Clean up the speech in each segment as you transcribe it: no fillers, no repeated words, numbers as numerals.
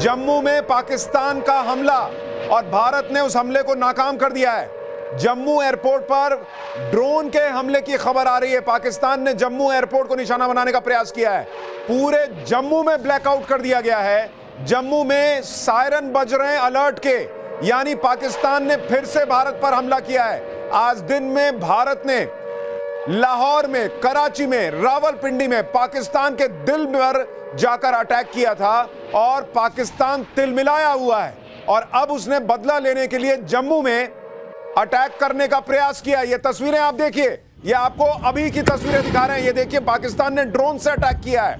जम्मू में पाकिस्तान का हमला और भारत ने उस हमले को नाकाम कर दिया है। जम्मू एयरपोर्ट पर ड्रोन के हमले की खबर आ रही है। पाकिस्तान ने जम्मू एयरपोर्ट को निशाना बनाने का प्रयास किया है। पूरे जम्मू में ब्लैकआउट कर दिया गया है। जम्मू में सायरन बज रहे हैं अलर्ट के, यानी पाकिस्तान ने फिर से भारत पर हमला किया है। आज दिन में भारत ने लाहौर में, कराची में, रावलपिंडी में पाकिस्तान के दिल पर जाकर अटैक किया था और पाकिस्तान तिलमिलाया हुआ है और अब उसने बदला लेने के लिए जम्मू में अटैक करने का प्रयास किया। ये तस्वीरें आप देखिए, ये आपको अभी की तस्वीरें दिखा रहे हैं। ये देखिए, पाकिस्तान ने ड्रोन से अटैक किया है।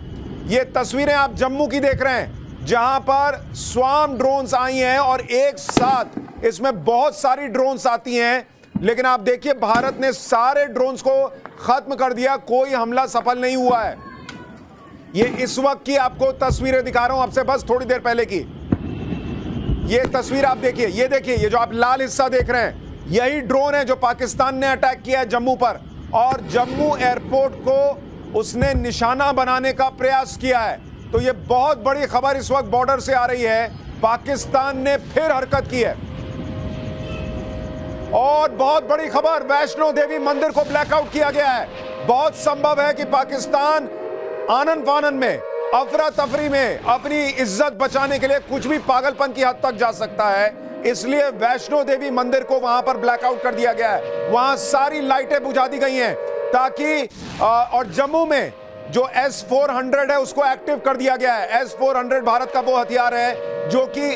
ये तस्वीरें आप जम्मू की देख रहे हैं, जहां पर स्वार्म ड्रोन्स आई हैं और एक साथ इसमें बहुत सारी ड्रोन्स आती हैं। लेकिन आप देखिए, भारत ने सारे ड्रोन्स को खत्म कर दिया, कोई हमला सफल नहीं हुआ है। ये इस वक्त की आपको तस्वीरें दिखा रहा हूं, आपसे बस थोड़ी देर पहले की। ये तस्वीर आप देखिए, ये देखिए, ये जो आप लाल हिस्सा देख रहे हैं, यही ड्रोन है जो पाकिस्तान ने अटैक किया है जम्मू पर और जम्मू एयरपोर्ट को उसने निशाना बनाने का प्रयास किया है। तो ये बहुत बड़ी खबर इस वक्त बॉर्डर से आ रही है। पाकिस्तान ने फिर हरकत की है और बहुत बड़ी खबर, वैष्णो देवी मंदिर को ब्लैकआउट किया गया है। बहुत संभव है कि पाकिस्तान आनन फानन में, अफरा तफरी में अपनी इज्जत बचाने के लिए कुछ भी पागलपन की हद तक जा सकता है। इसलिए वैष्णो देवी मंदिर को वहां पर ब्लैकआउट कर दिया गया है। वहां सारी लाइटें बुझा दी गई हैं ताकि और जम्मू में जो S-400 है उसको एक्टिव कर दिया गया है। S-400 भारत का वो हथियार है जो कि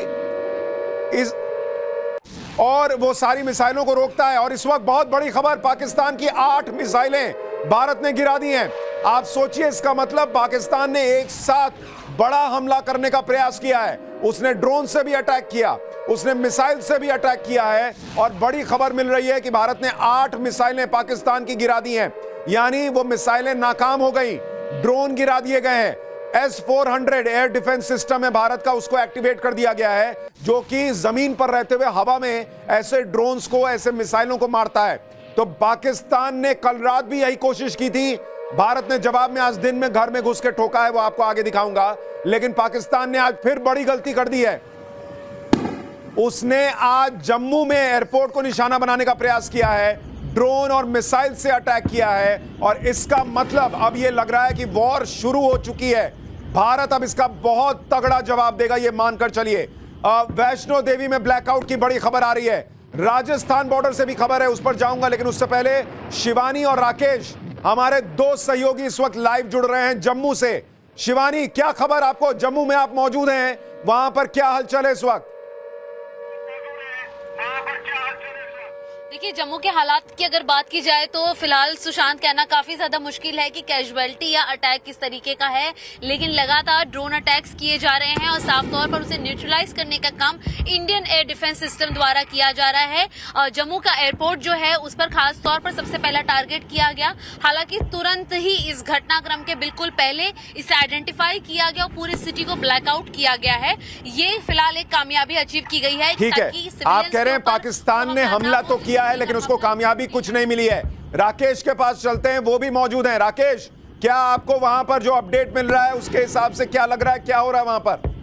और वो सारी मिसाइलों को रोकता है। और इस वक्त बहुत बड़ी खबर, पाकिस्तान की 8 मिसाइलें भारत ने गिरा दी हैं। आप सोचिए, इसका मतलब पाकिस्तान ने एक साथ बड़ा हमला करने का प्रयास किया है। उसने ड्रोन से भी अटैक किया, उसने मिसाइल से भी अटैक किया है और बड़ी खबर मिल रही है कि भारत ने 8 मिसाइलें पाकिस्तान की गिरा दी हैं, यानी वो मिसाइलें नाकाम हो गई, ड्रोन गिरा दिए गए हैं। S-400 एयर डिफेंस सिस्टम है भारत का, उसको एक्टिवेट कर दिया गया है, जो कि जमीन पर रहते हुए हवा में ऐसे ड्रोन्स को, ऐसे मिसाइलों को मारता है। तो पाकिस्तान ने कल रात भी यही कोशिश की थी, भारत ने जवाब में आज दिन में घर में घुस के ठोका है, वो आपको आगे दिखाऊंगा। लेकिन पाकिस्तान ने आज फिर बड़ी गलती कर दी है। उसने आज जम्मू में एयरपोर्ट को निशाना बनाने का प्रयास किया है, ड्रोन और मिसाइल से अटैक किया है और इसका मतलब अब यह लग रहा है कि वॉर शुरू हो चुकी है। भारत अब इसका बहुत तगड़ा जवाब देगा, यह मानकर चलिए। वैष्णो देवी में ब्लैकआउट की बड़ी खबर आ रही है। राजस्थान बॉर्डर से भी खबर है, उस पर जाऊंगा, लेकिन उससे पहले शिवानी और राकेश, हमारे 2 सहयोगी इस वक्त लाइव जुड़ रहे हैं जम्मू से। शिवानी, क्या खबर आपको? जम्मू में आप मौजूद हैं, वहां पर क्या हलचल है इस वक्त? देखिए, जम्मू के हालात की अगर बात की जाए तो फिलहाल सुशांत कहना काफी ज्यादा मुश्किल है कि कैजुअलिटी या अटैक किस तरीके का है, लेकिन लगातार ड्रोन अटैक्स किए जा रहे हैं और साफ तौर पर उसे न्यूट्रलाइज करने का काम इंडियन एयर डिफेंस सिस्टम द्वारा किया जा रहा है। और जम्मू का एयरपोर्ट जो है उस पर खास तौर पर सबसे पहला टारगेट किया गया। हालांकि तुरंत ही इस घटनाक्रम के बिल्कुल पहले इसे आइडेंटिफाई किया गया और पूरी सिटी को ब्लैकआउट किया गया है। ये फिलहाल एक कामयाबी अचीव की गई है। ठीक है, आप कह रहे हैं पाकिस्तान ने हमला तो किया है लेकिन उसको कामयाबी कुछ नहीं मिली है। राकेश के पास चलते हैं, वो भी मौजूद हैं। राकेश, क्या आपको वहां पर जो अपडेट मिल रहा है उसके हिसाब से क्या लग रहा है, क्या हो रहा है वहां पर?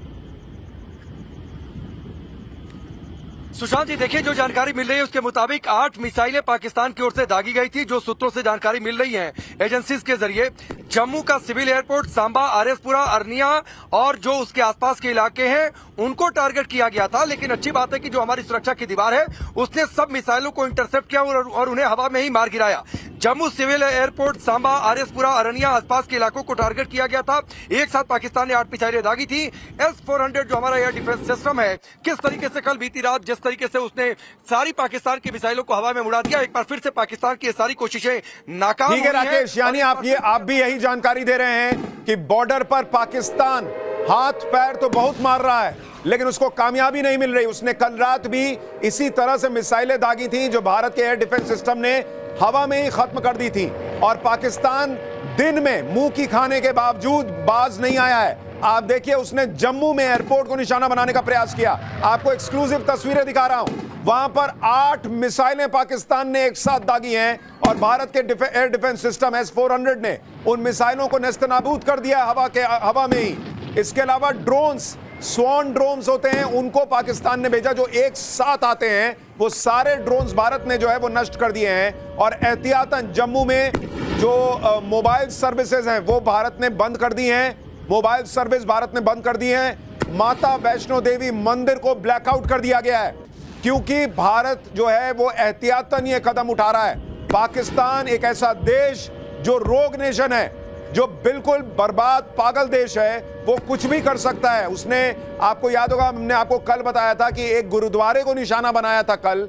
सुशांत जी, देखिए, जो जानकारी मिल रही है उसके मुताबिक 8 मिसाइलें पाकिस्तान की ओर से दागी गई थी। जो सूत्रों से जानकारी मिल रही है एजेंसीज के जरिए, जम्मू का सिविल एयरपोर्ट, सांबा, आरएसपुरा, अरनिया और जो उसके आसपास के इलाके हैं उनको टारगेट किया गया था। लेकिन अच्छी बात है कि जो हमारी सुरक्षा की दीवार है उसने सब मिसाइलों को इंटरसेप्ट किया और उन्हें हवा में ही मार गिराया। जम्मू सिविल एयरपोर्ट, सांबा, आरएसपुरा, अरनिया आसपास के इलाकों को टारगेट किया गया था। एक साथ पाकिस्तान ने 8 मिसाइलें दागी थी। S-400 जो हमारा एयर डिफेंस सिस्टम है, किस तरीके से कल बीती रात जिस तरीके से उसने सारी पाकिस्तान की मिसाइलों को हवा में उड़ा दिया, एक बार फिर से पाकिस्तान की सारी कोशिशें नाकाम। ठीक है राकेश, यानी आप भी यही जानकारी दे रहे हैं कि बॉर्डर पर पाकिस्तान हाथ पैर तो बहुत मार रहा है लेकिन उसको कामयाबी नहीं मिल रही। उसने कल रात भी इसी तरह से मिसाइलें दागी थी जो भारत के एयर डिफेंस सिस्टम ने हवा में ही खत्म कर दी थी और पाकिस्तान दिन में मुंह की खाने के बावजूद बाज नहीं आया है। आप देखिए, उसने जम्मू में एयरपोर्ट को निशाना बनाने का प्रयास किया। आपको एक्सक्लूसिव तस्वीरें दिखा रहा हूं, वहां पर 8 मिसाइलें पाकिस्तान ने एक साथ दागी हैं और भारत के एयर डिफेंस सिस्टम S-400 ने उन मिसाइलों को नेस्तनाबूद कर दिया हवा में ही। इसके अलावा ड्रोन्स स्वॉन ड्रोन्स होते हैं उनको पाकिस्तान ने भेजा, जो एक साथ आते हैं। वो सारे ड्रोन्स भारत ने जो है वो नष्ट कर दिए हैं। और एहतियातन जम्मू में जो मोबाइल सर्विसेज हैं वो भारत ने बंद कर दी हैं। मोबाइल सर्विस भारत ने बंद कर दी हैं। माता वैष्णो देवी मंदिर को ब्लैकआउट कर दिया गया है, क्योंकि भारत जो है वो एहतियातन ये कदम उठा रहा है। पाकिस्तान एक ऐसा देश जो रोग नेशन है, जो बिल्कुल बर्बाद पागल देश है, वो कुछ भी कर सकता है। उसने, आपको याद होगा, हमने आपको कल बताया था कि एक गुरुद्वारे को निशाना बनाया था कल।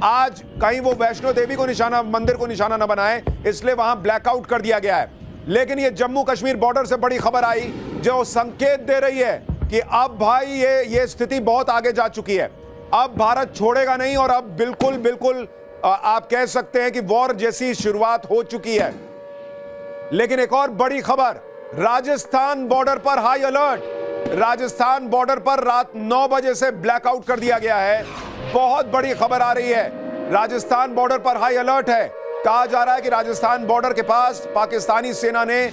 आज कहीं वो वैष्णो देवी को निशाना, मंदिर को निशाना न बनाए, इसलिए वहां ब्लैकआउट कर दिया गया है। लेकिन ये जम्मू कश्मीर बॉर्डर से बड़ी खबर आई जो संकेत दे रही है कि अब भाई ये स्थिति बहुत आगे जा चुकी है। अब भारत छोड़ेगा नहीं और अब बिल्कुल आप कह सकते हैं कि वॉर जैसी शुरुआत हो चुकी है। लेकिन एक और बड़ी खबर, राजस्थान बॉर्डर पर हाई अलर्ट। राजस्थान बॉर्डर पर रात 9 बजे से ब्लैकआउट कर दिया गया है। बहुत बड़ी खबर आ रही है, राजस्थान बॉर्डर पर हाई अलर्ट है। कहा जा रहा है कि राजस्थान बॉर्डर के पास पाकिस्तानी सेना ने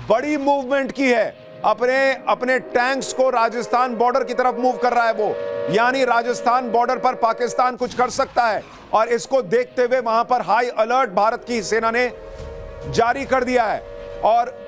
बड़ी मूवमेंट की है। अपने टैंक्स को राजस्थान बॉर्डर की तरफ मूव कर रहा है वो, यानी राजस्थान बॉर्डर पर पाकिस्तान कुछ कर सकता है। और इसको देखते हुए वहां पर हाई अलर्ट भारत की सेना ने जारी कर दिया है। और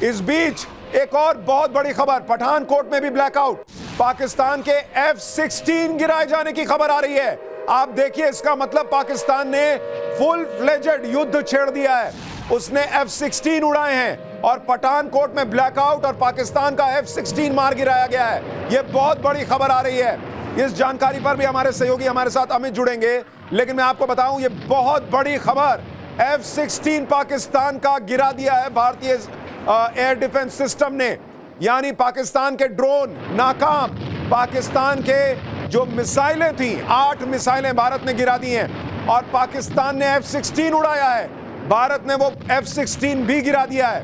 इस बीच एक और बहुत बड़ी खबर, पठानकोट में भी ब्लैकआउट। पाकिस्तान के F-16 गिराए जाने की खबर आ रही है। आप देखिए, इसका मतलब पाकिस्तान ने फुल फ्लेजेड युद्ध छेड़ दिया है। उसने F-16 उड़ाए हैं और पठानकोट में ब्लैकआउट और पाकिस्तान का F-16 मार गिराया गया है। यह बहुत बड़ी खबर आ रही है। इस जानकारी पर भी हमारे सहयोगी हमारे साथ अमित जुड़ेंगे, लेकिन मैं आपको बताऊं, यह बहुत बड़ी खबर, F-16 पाकिस्तान का गिरा दिया है भारतीय एयर डिफेंस सिस्टम ने। यानी पाकिस्तान के ड्रोन नाकाम, पाकिस्तान के जो मिसाइलें थी, 8 मिसाइलें भारत ने गिरा दी हैं और पाकिस्तान ने F-16 उड़ाया है, भारत ने वो F-16 भी गिरा दिया है।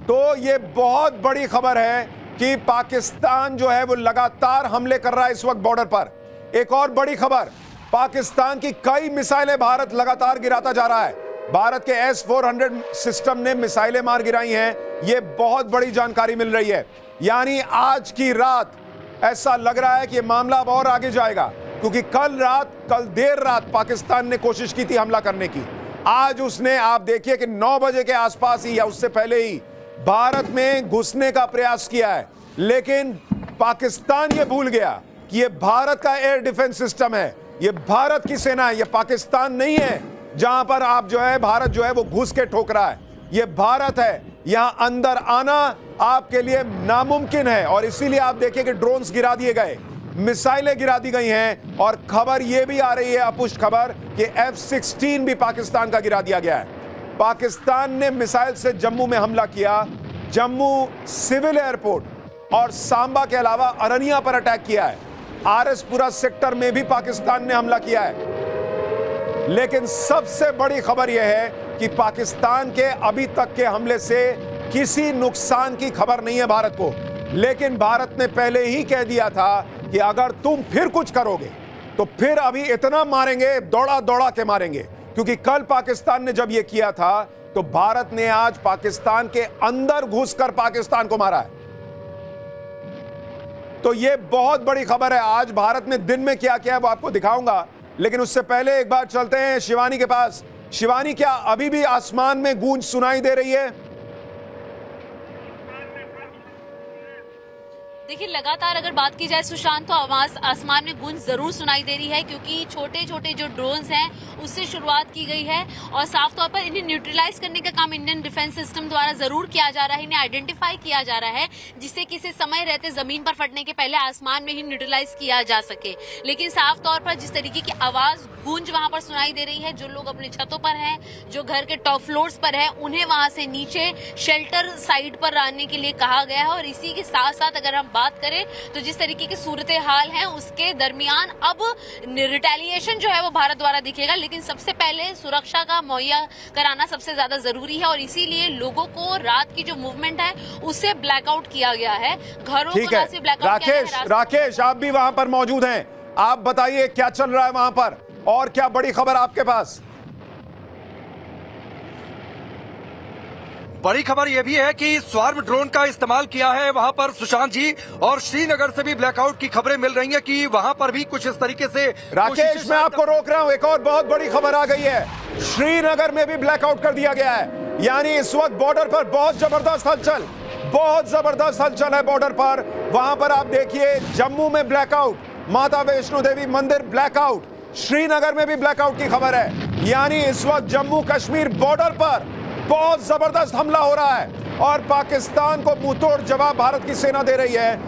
तो ये बहुत बड़ी खबर है कि पाकिस्तान जो है वो लगातार हमले कर रहा है इस वक्त बॉर्डर पर। एक और बड़ी खबर, पाकिस्तान की कई मिसाइलें भारत लगातार गिराता जा रहा है। भारत के S-400 सिस्टम ने मिसाइलें मार गिराई हैं। यह बहुत बड़ी जानकारी मिल रही है। यानी आज की रात ऐसा लग रहा है कि यह मामला अब और आगे जाएगा, क्योंकि कल देर रात पाकिस्तान ने कोशिश की थी हमला करने की। आज उसने, आप देखिए कि 9 बजे के आसपास ही या उससे पहले ही भारत में घुसने का प्रयास किया है। लेकिन पाकिस्तान ये भूल गया कि यह भारत का एयर डिफेंस सिस्टम है, यह भारत की सेना है, यह पाकिस्तान नहीं है जहां पर आप जो है भारत जो है वो घुस के ठोक रहा है। यह भारत है, यहां अंदर आना आपके लिए नामुमकिन है। और इसीलिए आप देखिए कि ड्रोन्स गिरा दिए गए, मिसाइलें गिरा दी गई हैं। और खबर यह भी आ रही है, अपुष्ट खबर, कि F-16 भी पाकिस्तान का गिरा दिया गया है। पाकिस्तान ने मिसाइल से जम्मू में हमला किया। जम्मू सिविल एयरपोर्ट और सांबा के अलावा अरनिया पर अटैक किया है। आरएसपुरा सेक्टर में भी पाकिस्तान ने हमला किया है। लेकिन सबसे बड़ी खबर यह है कि पाकिस्तान के अभी तक के हमले से किसी नुकसान की खबर नहीं है भारत को। लेकिन भारत ने पहले ही कह दिया था कि अगर तुम फिर कुछ करोगे तो फिर अभी इतना मारेंगे, दौड़ा दौड़ा के मारेंगे। क्योंकि कल पाकिस्तान ने जब यह किया था तो भारत ने आज पाकिस्तान के अंदर घुसकर पाकिस्तान को मारा है। तो यह बहुत बड़ी खबर है। आज भारत ने दिन में क्या किया है वो आपको दिखाऊंगा, लेकिन उससे पहले एक बार चलते हैं शिवानी के पास। शिवानी, क्या अभी भी आसमान में गूंज सुनाई दे रही है? देखिए, लगातार अगर बात की जाए सुशांत, तो आवाज आसमान में गूंज जरूर सुनाई दे रही है, क्योंकि छोटे छोटे जो ड्रोन्स हैं उससे शुरुआत की गई है और साफ तौर पर इन्हें न्यूट्रलाइज करने का काम इंडियन डिफेंस सिस्टम द्वारा जरूर किया जा रहा है। इन्हें आइडेंटिफाई किया जा रहा है जिससे किसी समय रहते जमीन पर फटने के पहले आसमान में ही न्यूट्रलाइज किया जा सके। लेकिन साफ तौर पर जिस तरीके की आवाज गूंज वहां पर सुनाई दे रही है, जो लोग अपने छतों पर हैं, जो घर के टॉप फ्लोर्स पर है, उन्हें वहां से नीचे शेल्टर साइड पर आने के लिए कहा गया है। और इसी के साथ साथ अगर हम बात करें तो जिस तरीके की सूरत हाल है उसके दरमियान अब रिटेलिएशन जो है वो भारत द्वारा दिखेगा, लेकिन सबसे पहले सुरक्षा का मुहैया कराना सबसे ज्यादा जरूरी है। और इसीलिए लोगों को रात की जो मूवमेंट है उसे ब्लैकआउट किया गया है। घरों को ना सिर्फ ब्लैकआउट किया गया है। राकेश, आप भी वहां पर मौजूद हैं, आप बताइए क्या चल रहा है वहां पर और क्या बड़ी खबर आपके पास? बड़ी खबर यह भी है कि स्वार्म ड्रोन का इस्तेमाल किया है वहां पर सुशांत जी, और श्रीनगर से भी ब्लैकआउट की खबरें मिल रही हैं कि वहां पर भी कुछ इस तरीके से। राकेश, मैं आपको रोक रहा हूं, एक और बहुत बड़ी खबर आ गई है। श्रीनगर में भी ब्लैकआउट कर दिया गया है, यानी इस वक्त बॉर्डर पर बहुत जबरदस्त हलचल है बॉर्डर पर। वहां पर आप देखिए, जम्मू में ब्लैकआउट, माता वैष्णो देवी मंदिर ब्लैकआउट, श्रीनगर में भी ब्लैकआउट की खबर है। यानी इस वक्त जम्मू कश्मीर बॉर्डर पर बहुत जबरदस्त हमला हो रहा है और पाकिस्तान को मुंहतोड़ जवाब भारत की सेना दे रही है।